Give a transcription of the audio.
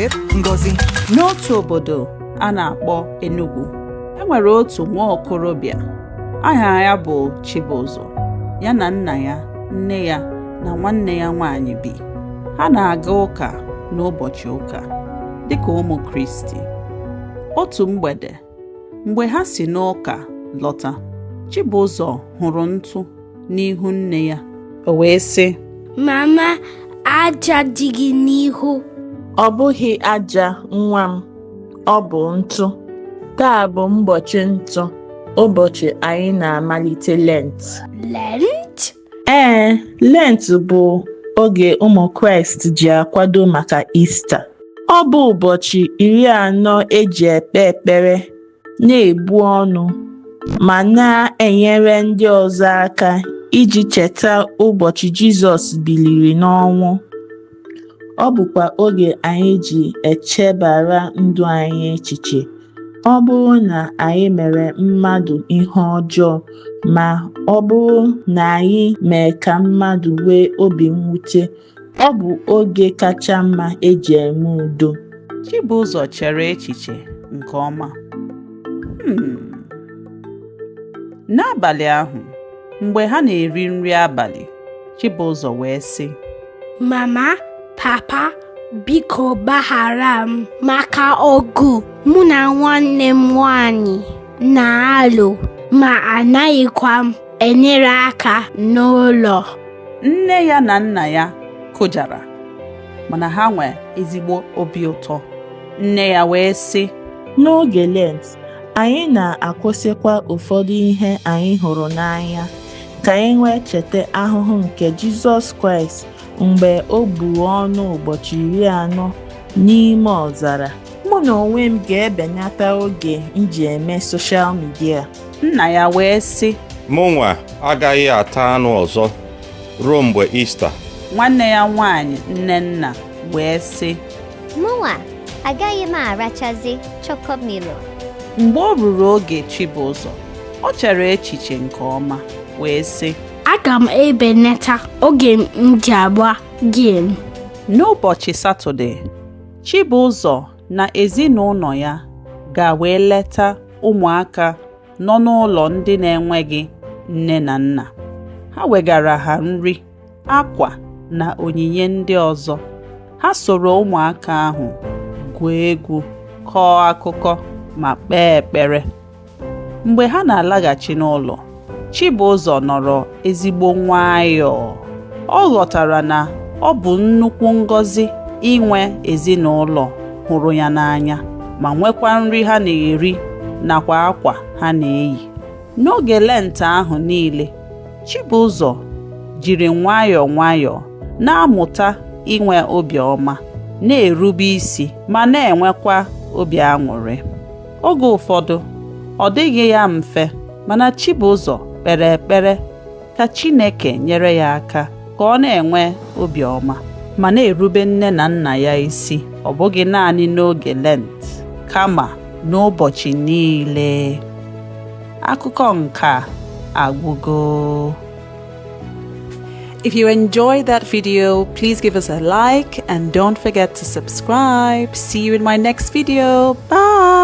with Ngozi. N'otu obodo a na-akpọ Enugu, enwere otu nwa okorobịa aha ya bụ Chibụzọ, ya na nna ya, nne ya na nwanne ya nwaanyị bi. Ha na-aga ụka n'ụbọchị ụka dịka ụmụ Kristi. Otu mgbede, mgbe ha si n'ụka lọta, Chibụzọ hụrụ ntụ n'ihu nne ya. O wee sị, "Mama, aja dị gị n'ihu." "Ọ bụghị aja, nwa m, ọ bụ ntụ. Taa bụ ụbọchị ntụ, ụbọchị anyị na-amalite Lent." Lent? Lent bụ oge ụmụ Kraịst ji akwado maka Ista. Ọ bụ ụbọchị 40 eji ekpe ekpere, na-ebu ọnụ, ma na-enyere ndị ọzọ aka iji cheta ụbọchị Jizọs biliri n'ọnwụ. Ọ bụkwa oge anyị ji echebara ndụ anyị echiche. Ọ bụrụ na anyị mere mmadụ ihe ọjọọ, ma ọ bụrụ na anyị mee ka mmadụ nwee obi mwute, ọ bụ oge kacha mma eji eme udo. Chibụzọ chere echiche nke ọma. N'abalị ahụ, mgbe ha na-eri nri abalị, Chibụzọ wee sị, "Mama, Papa, biko gbaghara m maka ọgụ mụ na nwanne m nwanyị na-alụ, ma anaghịkwa m enyere aka n'ụlọ." Nne ya na nna ya kụjara, mana ha nwee ezigbo obi ụtọ. Nne ya wee sị, "N'oge Lent, anyị na-akwụsịkwa ụfọdụ ihe anyị hụrụ n'anya ka anyị wee cheta ahụhụ nke Jizọs Kraịst mgbe o buru ọnụ ụbọchị 40 n'ime ọzara. Mụ na onwe m ga-ebenata oge m ji eme soshal midia." Nna ya wee sị, "Mụnwa agaghị ata anụ ọzọ ruo mgbe Ista." Nwanne ya nwaanyị Nnenna wee sị, "Mụnwa agaghị m arachazi chokomilo." Mgbe o ruru oge Chibụzọ, o chere echiche nke ọma wee sị, "Aga m ebenata oge m ji agba gem." N'ụbọchị Satọde, Chibụzọ na ezinụlọ ya ga-wee leta ụmụaka nọ n'ụlọ ndị na-enweghị nne na nna. Ha wegara ha nri, akwa na onyinye ndị ọzọ. Ha soro ụmụaka ahụ gụọ egwu, kọọ akụkọ ma kpee ekpere. Mgbe ha na-alaghachi n'ụlọ, Chibụzọ nọrọ ezigbo nwayọọ. Ọ ghọtara na ọ bụ nnukwu ngọzi inwe ezinụlọ hụrụ ya n'anya, ma nwekwa nri ha na-eri nakwa akwa ha na-eyi. N'oge Lent ahụ niile, Chibụzọ jiri nwayọọ nwayọọ na-amụta inwe obiọma, na-erube isi, ma na-enwekwa obi aṅụrị. Oge ụfọdụ, ọ dịghị ya mfe, mana Chibụzọ kpere ekpere ka Chineke nyere ya aka ka ọ na-enwe obiọma, ma na-erube nne na nna ya isi, ọ bụghị naanị n'oge Lent, kama n'ụbọchị niile. Akụkọ nke a agwụgo. If you enjoyed that video, please give us a like and don't forget to subscribe. See you in my next video. Bye!